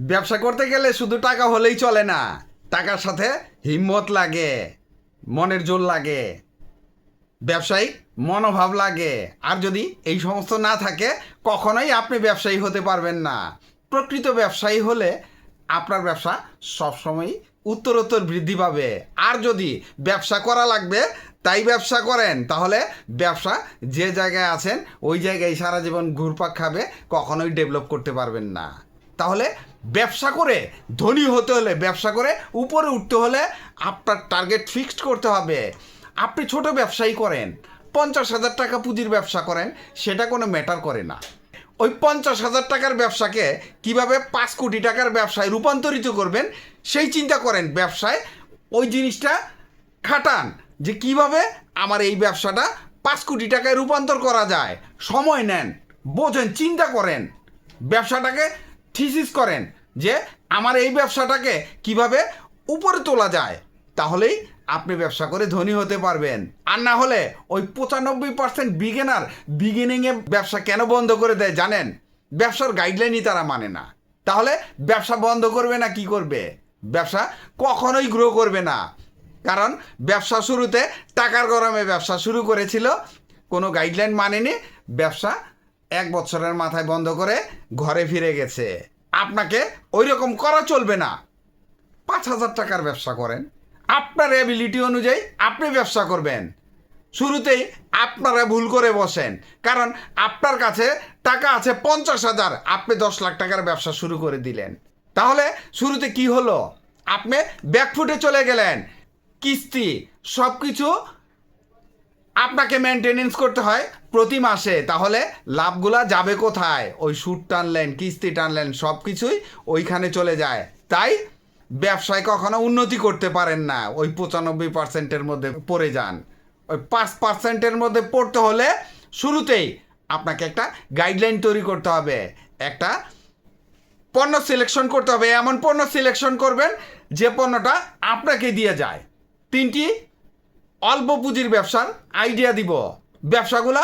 ব্যবসা করতে গেলে শুধু টাকা হলেই চলে না, টাকার সাথে হিম্মত লাগে, মনের জোর লাগে, ব্যবসায়িক মনোভাব লাগে। আর যদি এই সমস্ত না থাকে কখনোই আপনি ব্যবসায়ী হতে পারবেন না। প্রকৃত ব্যবসায়ী হলে আপনার ব্যবসা সবসময় উত্তরোত্তর বৃদ্ধি পাবে। আর যদি ব্যবসা করা লাগবে তাই ব্যবসা করেন, তাহলে ব্যবসা যে জায়গায় আছেন ওই জায়গায় সারা জীবন ঘুরপাক খাবে, কখনোই ডেভেলপ করতে পারবেন না। তাহলে ব্যবসা করে ধনী হতে হলে, ব্যবসা করে উপরে উঠতে হলে আপনার টার্গেট ফিক্সড করতে হবে। আপনি ছোট ব্যবসায়ী করেন, 50,000 টাকা পুঁজির ব্যবসা করেন, সেটা কোনো ম্যাটার করে না। ওই 50,000 টাকার ব্যবসাকে কিভাবে 5 কোটি টাকার ব্যবসায় রূপান্তরিত করবেন সেই চিন্তা করেন। ব্যবসায় ওই জিনিসটা খাটান যে কিভাবে আমার এই ব্যবসাটা 5 কোটি টাকায় রূপান্তর করা যায়। সময় নেন, বোঝেন, চিন্তা করেন, ব্যবসাটাকে থিসিস করেন যে আমার এই ব্যবসাটাকে কিভাবে উপরে তোলা যায়। তাহলেই আপনি ব্যবসা করে ধনী হতে পারবেন। আর না হলে ওই 95% বিগিনিংয়ে ব্যবসা কেন বন্ধ করে দেয় জানেন? ব্যবসার গাইডলাইনই তারা মানে না। তাহলে ব্যবসা বন্ধ করবে না কি করবে? ব্যবসা কখনোই গ্রো করবে না। কারণ ব্যবসা শুরুতে টাকার গরমে ব্যবসা শুরু করেছিল, কোনো গাইডলাইন মানেনি, ব্যবসা 1 বছরের মাথায় বন্ধ করে ঘরে ফিরে গেছে। আপনাকে ওই রকম করা চলবে না। 5,000 টাকার ব্যবসা করেন, আপনার অ্যাবিলিটি অনুযায়ী আপনি ব্যবসা করবেন। শুরুতেই আপনারা ভুল করে বসেন, কারণ আপনার কাছে টাকা আছে 50,000, আপনি 10 লাখ টাকার ব্যবসা শুরু করে দিলেন। তাহলে শুরুতে কি হলো? আপনি ব্যাকফুটে চলে গেলেন। কিস্তি সব কিছু আপনাকে মেনটেনেন্স করতে হয় প্রতি মাসে, তাহলে লাভগুলা যাবে কোথায়? ওই সুদ টানলেন, কিস্তি টানলেন, সব কিছুই ওইখানে চলে যায়। তাই ব্যবসায় কখনো উন্নতি করতে পারেন না। ওই 95%-এর মধ্যে পড়ে যান। ওই 5%-এর মধ্যে পড়তে হলে শুরুতেই আপনাকে একটা গাইডলাইন তৈরি করতে হবে, একটা পণ্য সিলেকশন করতে হবে। এমন পণ্য সিলেকশন করবেন যে পণ্যটা আপনাকে দিয়ে যায়। 3টি অল্প পুঁজির ব্যবসার আইডিয়া দিব। ব্যবসাগুলা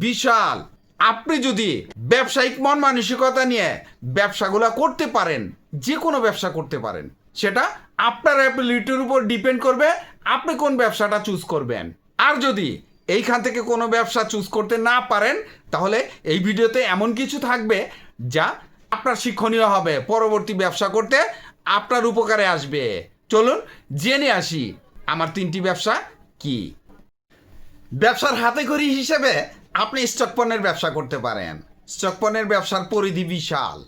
বিশাল। আপনি যদি ব্যবসায়িক মন মানসিকতা নিয়ে ব্যবসাগুলা করতে পারেন, যে কোনো ব্যবসা করতে পারেন, সেটা আপনার অ্যাবিলিটির উপর ডিপেন্ড করবে আপনি কোন ব্যবসাটা চুজ করবেন। আর যদি এইখান থেকে কোনো ব্যবসা চুজ করতে না পারেন, তাহলে এই ভিডিওতে এমন কিছু থাকবে যা আপনার শিক্ষণীয় হবে, পরবর্তী ব্যবসা করতে আপনার উপকারে আসবে। চলুন জেনে আসি আমার 3টি ব্যবসা কি। ব্যবসার হাতেখড়ি হিসেবে আপনি স্টক পণ্যের ব্যবসা করতে পারেন। স্টক পণ্যের ব্যবসার পরিধি বিশাল।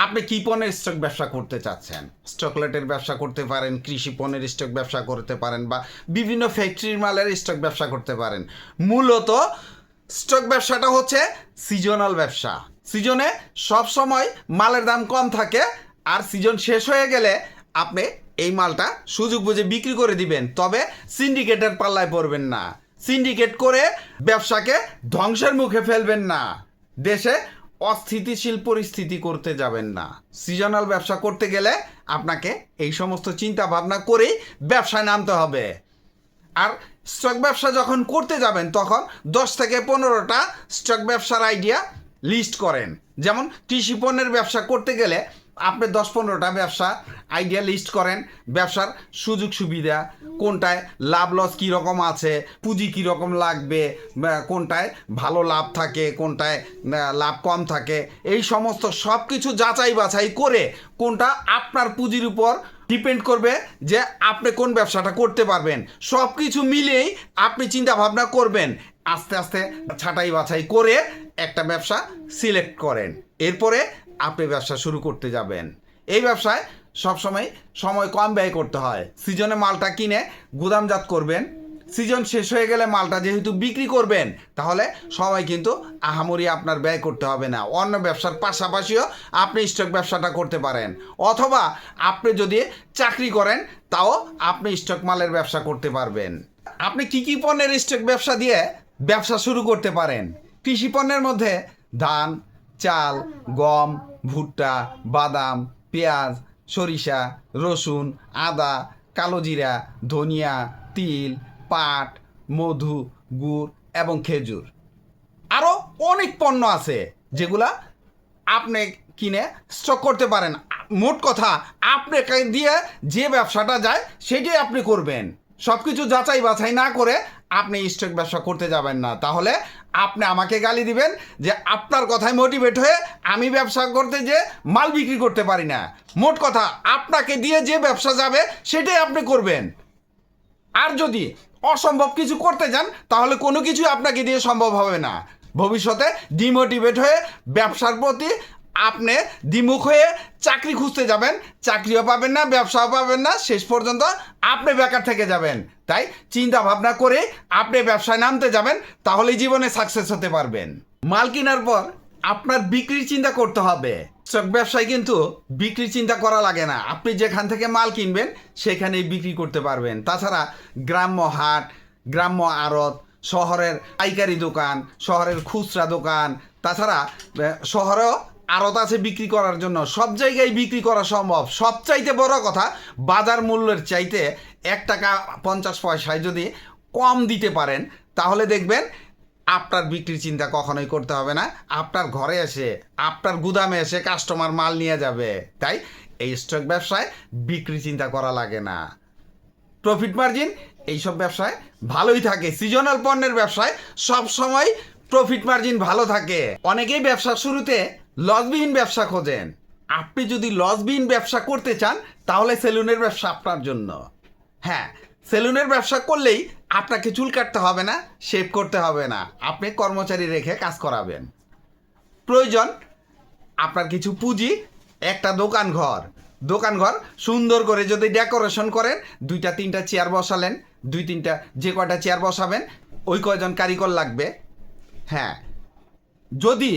আপনি কি পণ্যের স্টক ব্যবসা করতে চাচ্ছেন? স্টকলেটের ব্যবসা করতে পারেন, কৃষি পণ্যের স্টক ব্যবসা করতে পারেন, বা বিভিন্ন ফ্যাক্টরির মালের স্টক ব্যবসা করতে পারেন। মূলত স্টক ব্যবসাটা হচ্ছে সিজনাল ব্যবসা। সিজনে সব সময় মালের দাম কম থাকে, আর সিজন শেষ হয়ে গেলে আপনি এই মালটা সুযোগ বুঝে বিক্রি করে দিবেন। তবে সিন্ডিকেটের পাল্লায় পড়বেন না। সিন্ডিকেট করে ব্যবসাকে ধ্বংসের মুখে ফেলবেন না। দেশে অস্থিতিশীল পরিস্থিতি করতে যাবেন না। সিজনাল ব্যবসা করতে গেলে আপনাকে এই সমস্ত চিন্তা ভাবনা করেই ব্যবসায় নামতে হবে। আর স্টক ব্যবসা যখন করতে যাবেন তখন 10 থেকে 15টা স্টক ব্যবসার আইডিয়া লিস্ট করেন। যেমন কৃষি পণ্যের ব্যবসা করতে গেলে আপনি 10-15টা ব্যবসা আইডিয়া লিস্ট করেন। ব্যবসার সুযোগ সুবিধা কোনটায়, লাভ লস কীরকম আছে, পুঁজি কীরকম লাগবে, কোনটায় ভালো লাভ থাকে, কোনটায় লাভ কম থাকে, এই সমস্ত সব কিছু যাচাই বাছাই করে কোনটা আপনার পুঁজির উপর ডিপেন্ড করবে যে আপনি কোন ব্যবসাটা করতে পারবেন, সব কিছু মিলেই আপনি চিন্তা ভাবনা করবেন। আস্তে আস্তে ছাঁটাই বাছাই করে একটা ব্যবসা সিলেক্ট করেন। এরপরে আপনি ব্যবসা শুরু করতে যাবেন। এই ব্যবসায় সবসময় সময় কম ব্যয় করতে হয়। সিজনে মালটা কিনে গুদামজাত করবেন, সিজন শেষ হয়ে গেলে মালটা যেহেতু বিক্রি করবেন, তাহলে সময় কিন্তু আহামরি আপনার ব্যয় করতে হবে না। অন্য ব্যবসার পাশাপাশিও আপনি স্টক ব্যবসাটা করতে পারেন, অথবা আপনি যদি চাকরি করেন তাও আপনি স্টক মালের ব্যবসা করতে পারবেন। আপনি কি কি পণ্যের স্টক ব্যবসা দিয়ে ব্যবসা শুরু করতে পারেন? কৃষি পণ্যের মধ্যে ধান, চাল, গম, ভুট্টা, বাদাম, পেঁয়াজ, সরিষা, রসুন, আদা, কালোজিরা, ধনিয়া, তিল, পাট, মধু, গুড় এবং খেজুর। আরও অনেক পণ্য আছে যেগুলা আপনি কিনে স্টক করতে পারেন। মোট কথা আপনাকে দিয়ে যে ব্যবসাটা যায় সেটাই আপনি করবেন। সব কিছু যাচাই বাছাই না করে আপনি স্টক ব্যবসা করতে যাবেন না, তাহলে আপনি আমাকে গালি দিবেন যে আপনার কথায় মোটিভেট হয়ে আমি ব্যবসা করতে যে মাল বিক্রি করতে পারি না। মোট কথা আপনাকে দিয়ে যে ব্যবসা যাবে সেটাই আপনি করবেন। আর যদি অসম্ভব কিছু করতে যান তাহলে কোনো কিছু আপনাকে দিয়ে সম্ভব হবে না। ভবিষ্যতে ডিমোটিভেট হয়ে ব্যবসার প্রতি আপনি দ্বিমুখ হয়ে চাকরি খুঁজতে যাবেন, চাকরিও পাবেন না, ব্যবসাও পাবেন না, শেষ পর্যন্ত আপনি বেকার থেকে যাবেন। তাই চিন্তা ভাবনা করে আপনি ব্যবসায় নামতে যাবেন, তাহলেই জীবনে সাকসেস হতে পারবেন। মাল কেনার পর আপনার বিক্রির চিন্তা করতে হবে। স্টক ব্যবসায় কিন্তু বিক্রির চিন্তা করা লাগে না, আপনি যেখান থেকে মাল কিনবেন সেখানেই বিক্রি করতে পারবেন। তাছাড়া গ্রাম্য হাট, গ্রাম্য আড়ত, শহরের পাইকারি দোকান, শহরের খুচরা দোকান, তাছাড়া শহরেও আড়ত আছে বিক্রি করার জন্য, সব জায়গায় বিক্রি করা সম্ভব। সবচাইতে বড় কথা, বাজার মূল্যের চাইতে 1 টাকা 50 পয়সায় যদি কম দিতে পারেন তাহলে দেখবেন আপনার বিক্রির চিন্তা কখনোই করতে হবে না। আপনার ঘরে এসে, আপনার গুদামে এসে কাস্টমার মাল নিয়ে যাবে। তাই এই স্টক ব্যবসায় বিক্রি চিন্তা করা লাগে না। প্রফিট মার্জিন এইসব ব্যবসায় ভালোই থাকে। সিজনাল পণ্যের ব্যবসায় সব সময় প্রফিট মার্জিন ভালো থাকে। অনেকেই ব্যবসার শুরুতে লসবিহীন ব্যবসা খোঁজেন। আপনি যদি লসবিহীন ব্যবসা করতে চান তাহলে সেলুনের ব্যবসা আপনার জন্য। হ্যাঁ, সেলুনের ব্যবসা করলেই আপনাকে চুল কাটতে হবে না, শেভ করতে হবে না, আপনি কর্মচারী রেখে কাজ করাবেন। প্রয়োজন আপনার কিছু পুঁজি, একটা দোকানঘর সুন্দর করে যদি ডেকোরেশন করেন, 2-3টা চেয়ার বসালেন, 2-3টা যে কয়টা চেয়ার বসাবেন ওই কয়জন কারিগর লাগবে। হ্যাঁ, যদি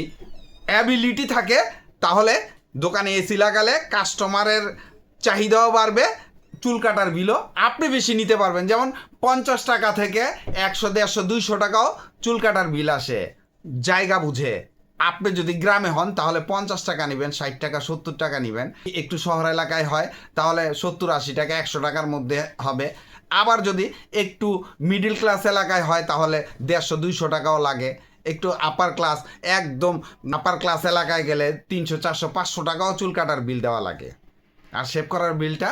অ্যাবিলিটি থাকে তাহলে দোকানে এসি লাগালে কাস্টমারের চাহিদাও বাড়বে, চুল কাটার বিলও আপনি বেশি নিতে পারবেন। যেমন 50 টাকা থেকে 100, 150, 200 টাকাও চুল কাটার বিল আসে জায়গা বুঝে। আপনি যদি গ্রামে হন তাহলে 50 টাকা নেবেন, 60 টাকা 70 টাকা নেবেন। একটু শহর এলাকায় হয় তাহলে 70-80 টাকা, 100 টাকার মধ্যে হবে। আবার যদি একটু মিডল ক্লাস এলাকায় হয় তাহলে 150-200 টাকাও লাগে। একটু আপার ক্লাস, একদম আপার ক্লাস এলাকায় গেলে 300, 400, 500 টাকাও চুল কাটার বিল দেওয়া লাগে। আর শেভ করার বিলটা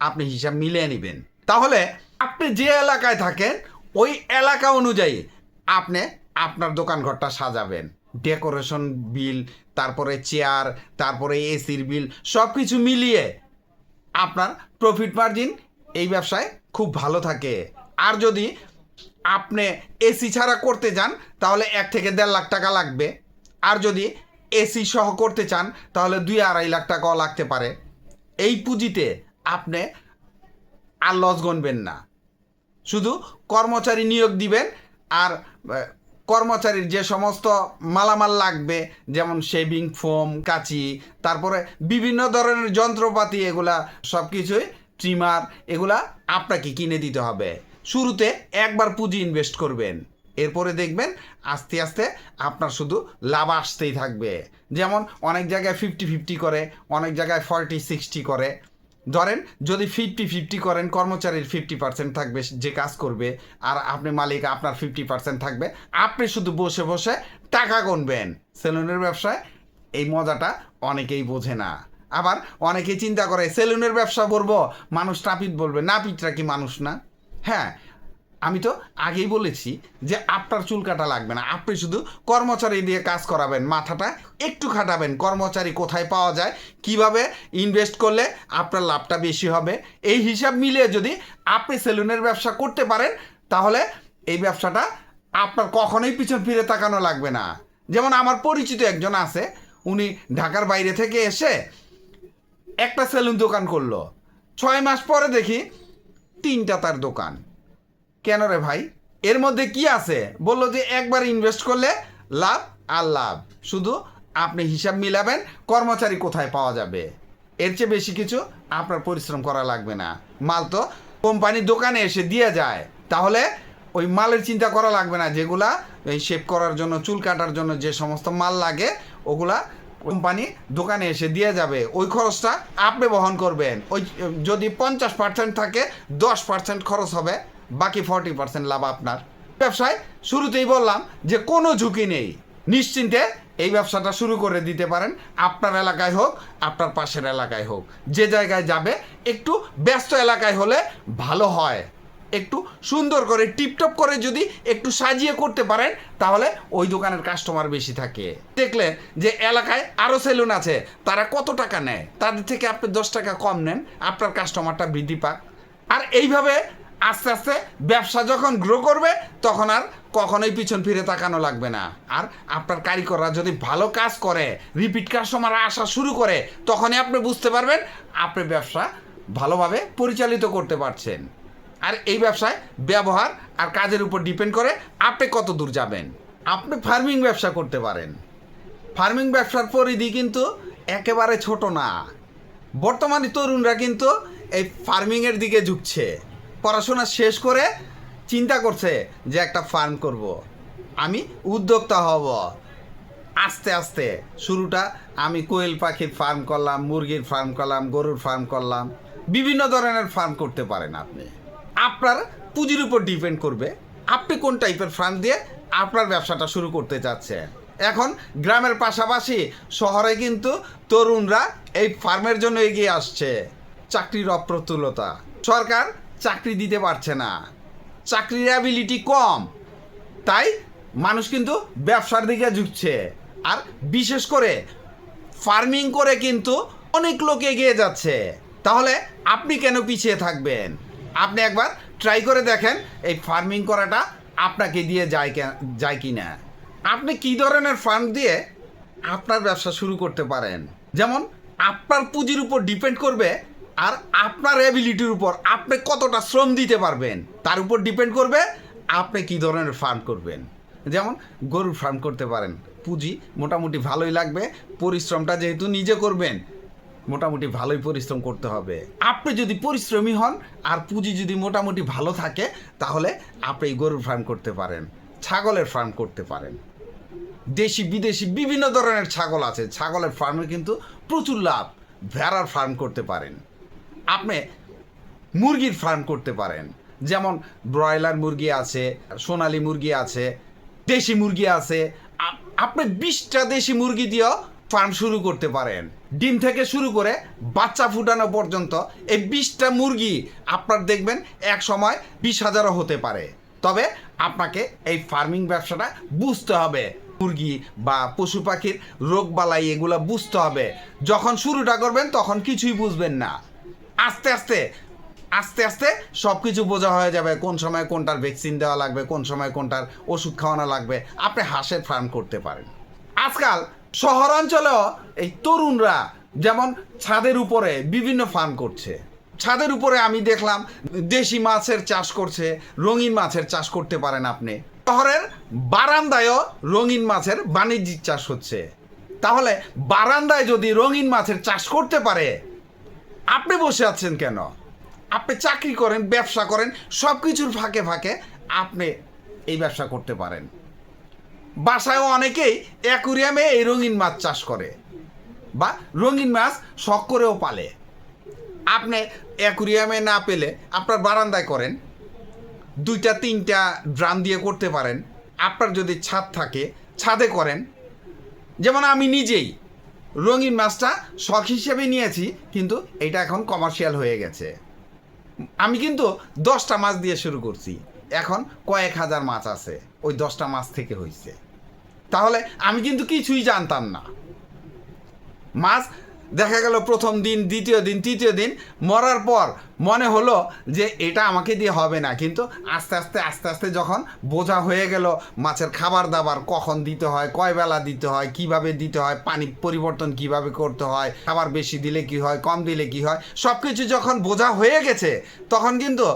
আপনি হিসাব মিলিয়ে নেবেন। তাহলে আপনি যে এলাকায় থাকেন ওই এলাকা অনুযায়ী আপনি আপনার দোকানঘরটা সাজাবেন। ডেকোরেশন বিল, তারপরে চেয়ার, তারপরে এসির বিল, সব কিছু মিলিয়ে আপনার প্রফিট মার্জিন এই ব্যবসায় খুব ভালো থাকে। আর যদি আপনি এসি ছাড়া করতে যান তাহলে 1 থেকে 1.5 লাখ টাকা লাগবে। আর যদি এসি সহ করতে চান তাহলে 2-2.5 লাখ টাকাও লাগতে পারে। এই পুঁজিতে আপনি আর লস গুনবেন না, শুধু কর্মচারী নিয়োগ দিবেন। আর কর্মচারীর যে সমস্ত মালামাল লাগবে, যেমন শেভিং ফোম, কাঁচি, তারপরে বিভিন্ন ধরনের যন্ত্রপাতি, এগুলা সব কিছুই, ট্রিমার, এগুলা আপনাকে কিনে দিতে হবে। শুরুতে একবার পুঁজি ইনভেস্ট করবেন, এরপরে দেখবেন আস্তে আস্তে আপনার শুধু লাভ আসতেই থাকবে। যেমন অনেক জায়গায় 50-50 করে, অনেক জায়গায় 40-60 করে। ধরেন যদি 50-50 করেন, কর্মচারীর 50% থাকবে যে কাজ করবে, আর আপনি মালিক, আপনার 50% থাকবে। আপনি শুধু বসে বসে টাকা গুনবেন। সেলুনের ব্যবসায় এই মজাটা অনেকেই বোঝে না। আবার অনেকেই চিন্তা করে সেলুনের ব্যবসা করবো, মানুষ নাপিত বলবে। নাপিতরা কি মানুষ না? হ্যাঁ, আমি তো আগেই বলেছি যে আপনার চুল কাটা লাগবে না, আপনি শুধু কর্মচারী দিয়ে কাজ করাবেন, মাথাটা একটু খাটাবেন, কর্মচারী কোথায় পাওয়া যায়, কিভাবে ইনভেস্ট করলে আপনার লাভটা বেশি হবে, এই হিসাব মিলিয়ে যদি আপনি সেলুনের ব্যবসা করতে পারেন তাহলে এই ব্যবসাটা আপনার কখনোই পিছন ফিরে তাকানো লাগবে না। যেমন আমার পরিচিত একজন আছে, উনি ঢাকার বাইরে থেকে এসে একটা সেলুন দোকান করলো। 6 মাস পরে দেখি 3টা তার দোকান। কেন রে ভাই, এর মধ্যে কি আছে? বললো যে একবার ইনভেস্ট করলে লাভ আর লাভ, শুধু আপনি হিসাব মিলাবেন কর্মচারী কোথায় পাওয়া যাবে, এর চেয়ে বেশি কিছু আপনার পরিশ্রম করা লাগবে না। মাল তো কোম্পানির দোকানে এসে দিয়ে যায়, তাহলে ওই মালের চিন্তা করা লাগবে না। যেগুলা এই শেভ করার জন্য, চুল কাটার জন্য যে সমস্ত মাল লাগে ওগুলা কোম্পানি দোকানে এসে দিয়ে যাবে, ওই খরচটা আপনি বহন করবেন। ওই যদি 50% থাকে 10% খরচ হবে, বাকি 40% লাভ আপনার। ব্যবসায় শুরুতেই বললাম যে কোনো ঝুঁকি নেই, নিশ্চিন্তে এই ব্যবসাটা শুরু করে দিতে পারেন। আপনার এলাকায় হোক, আপনার পাশের এলাকায় হোক, যে জায়গায় যাবে একটু ব্যস্ত এলাকায় হলে ভালো হয়। একটু সুন্দর করে টিপটপ করে যদি একটু সাজিয়ে করতে পারেন তাহলে ওই দোকানের কাস্টমার বেশি থাকে। দেখলেন যে এলাকায় আরও সেলুন আছে, তারা কত টাকা নেয়, তাদের থেকে আপনি 10 টাকা কম নেন, আপনার কাস্টমারটা বৃদ্ধি পাক। আর এইভাবে আস্তে আস্তে ব্যবসা যখন গ্রো করবে তখন আর কখনোই পিছন ফিরে তাকানো লাগবে না। আর আপনার কারিগররা যদি ভালো কাজ করে, রিপিট কাস্টমার আসা শুরু করে, তখনই আপনি বুঝতে পারবেন আপনি ব্যবসা ভালোভাবে পরিচালিত করতে পারছেন। আর এই ব্যবসায় ব্যবহার আর কাজের উপর ডিপেন্ড করে আপনি কত দূর যাবেন। আপনি ফার্মিং ব্যবসা করতে পারেন। ফার্মিং ব্যবসার পরিধি কিন্তু একেবারে ছোট না। বর্তমানে তরুণরা কিন্তু এই ফার্মিংয়ের দিকে ঝুঁকছে। পড়াশোনা শেষ করে চিন্তা করছে যে একটা ফার্ম করব, আমি উদ্যোক্তা হব। আস্তে আস্তে শুরুটা আমি কোয়েল পাখির ফার্ম করলাম, মুরগির ফার্ম করলাম, গরুর ফার্ম করলাম, বিভিন্ন ধরনের ফার্ম করতে পারেন আপনি। আপনার পুঁজির উপর ডিপেন্ড করবে আপনি কোন টাইপের ফার্ম দিয়ে আপনার ব্যবসাটা শুরু করতে চাচ্ছেন। এখন গ্রামের পাশাপাশি শহরে কিন্তু তরুণরা এই ফার্মের জন্য এগিয়ে আসছে। চাকরির অপ্রতুলতা, সরকার চাকরি দিতে পারছে না, চাকরির অ্যাবিলিটি কম, তাই মানুষ কিন্তু ব্যবসার দিকে ঝুঁকছে। আর বিশেষ করে ফার্মিং করে কিন্তু অনেক লোক এগিয়ে যাচ্ছে। তাহলে আপনি কেন পিছিয়ে থাকবেন? আপনি একবার ট্রাই করে দেখেন এই ফার্মিং করাটা আপনাকে দিয়ে যায় কি না। আপনি কী ধরনের ফার্ম দিয়ে আপনার ব্যবসা শুরু করতে পারেন, যেমন আপনার পুঁজির উপর ডিপেন্ড করবে আর আপনার অ্যাবিলিটির উপর আপনি কতটা শ্রম দিতে পারবেন তার উপর ডিপেন্ড করবে আপনি কী ধরনের ফার্ম করবেন। যেমন গরুর ফার্ম করতে পারেন, পুঁজি মোটামুটি ভালোই লাগবে, পরিশ্রমটা যেহেতু নিজে করবেন মোটামুটি ভালোই পরিশ্রম করতে হবে। আপনি যদি পরিশ্রমী হন আর পুঁজি যদি মোটামুটি ভালো থাকে তাহলে আপনি গরুর ফার্ম করতে পারেন, ছাগলের ফার্ম করতে পারেন। দেশি বিদেশি বিভিন্ন ধরনের ছাগল আছে, ছাগলের ফার্মে কিন্তু প্রচুর লাভ। ভেড়ার ফার্ম করতে পারেন, আপনি মুরগির ফার্ম করতে পারেন, যেমন ব্রয়লার মুরগি আছে, সোনালী মুরগি আছে, দেশি মুরগি আছে। আপনি 20টা দেশি মুরগি দিয়েও ফার্ম শুরু করতে পারেন। ডিম থেকে শুরু করে বাচ্চা ফুটানো পর্যন্ত এই 20টা মুরগি আপনার দেখবেন এক সময় 20,000ও হতে পারে। তবে আপনাকে এই ফার্মিং ব্যবসাটা বুঝতে হবে, মুরগি বা পশু পাখির রোগবালাই এগুলো বুঝতে হবে। যখন শুরুটা করবেন তখন কিছুই বুঝবেন না, আস্তে আস্তে আস্তে আস্তে সব কিছু বোঝা হয়ে যাবে, কোন সময় কোনটার ভ্যাকসিন দেওয়া লাগবে, কোন সময় কোনটার ওষুধ খাওয়ানো লাগবে। আপনি হাঁসের ফার্ম করতে পারেন। আজকাল শহরাঞ্চলেও এই তরুণরা যেমন ছাদের উপরে বিভিন্ন ফার্ম করছে। ছাদের উপরে আমি দেখলাম দেশি মাছের চাষ করছে, রঙিন মাছের চাষ করতে পারেন আপনি। শহরের বারান্দায়ও রঙিন মাছের বাণিজ্যিক চাষ হচ্ছে। তাহলে বারান্দায় যদি রঙিন মাছের চাষ করতে পারে, আপনি বসে আছেন কেন? আপনি চাকরি করেন, ব্যবসা করেন, সব কিছুর ফাঁকে ফাঁকে আপনি এই ব্যবসা করতে পারেন। বাসায়ও অনেকেই অ্যাকুরিয়ামে এই রঙিন মাছ চাষ করে বা রঙিন মাছ শখ করেও পালে। আপনি অ্যাকুরিয়ামে না পেলে আপনার বারান্দায় করেন, 2-3টা ড্রাম দিয়ে করতে পারেন। আপনার যদি ছাদ থাকে ছাদে করেন। যেমন আমি নিজেই রঙিন মাছটা শখ হিসেবে নিয়েছি, কিন্তু এটা এখন কমার্শিয়াল হয়ে গেছে। আমি কিন্তু 10টা মাছ দিয়ে শুরু করছি, এখন কয়েক হাজার মাছ আছে, ওই 10টা মাছ থেকে হয়েছে। তাহলে আমি কিন্তু কিছুই জানতাম না। মাছ দেখা গেল প্রথম দিন, দ্বিতীয় দিন, তৃতীয় দিন মরার পর মনে হলো যে এটা আমাকে দিয়ে হবে না, কিন্তু আস্তে আস্তে আস্তে আস্তে যখন বোঝা হয়ে গেল মাছের খাবার দাবার কখন দিতে হয়, কয় বেলা দিতে হয়, কিভাবে দিতে হয়, পানি পরিবর্তন কিভাবে করতে হয়, খাবার বেশি দিলে কি হয়, কম দিলে কি হয়, সব কিছু যখন বোঝা হয়ে গেছে তখন কিন্তু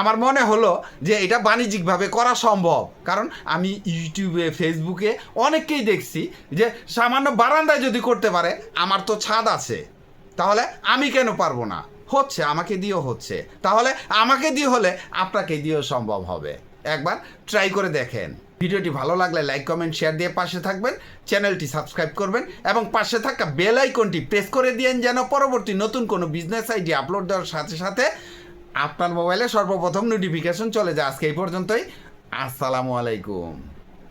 আমার মনে হলো যে এটা বাণিজ্যিকভাবে করা সম্ভব। কারণ আমি ইউটিউবে, ফেসবুকে অনেককেই দেখছি যে সামান্য বারান্দায় যদি করতে পারে, আমার তো ছাদ আছে, তাহলে আমি কেন পারবো না? হচ্ছে, আমাকে দিয়েও হচ্ছে। তাহলে আমাকে দিয়ে হলে আপনাকে দিয়েও সম্ভব হবে। একবার ট্রাই করে দেখেন। ভিডিওটি ভালো লাগলে লাইক, কমেন্ট, শেয়ার দিয়ে পাশে থাকবেন, চ্যানেলটি সাবস্ক্রাইব করবেন এবং পাশে থাকা বেল আইকনটি প্রেস করে দিয়েন যেন পরবর্তী নতুন কোনো বিজনেস আইডিয়া আপলোড দেওয়ার সাথে সাথে আপনার মোবাইলে সর্বপ্রথম নোটিফিকেশন চলে যায়। আজকে এই পর্যন্তই। আসসালামু আলাইকুম।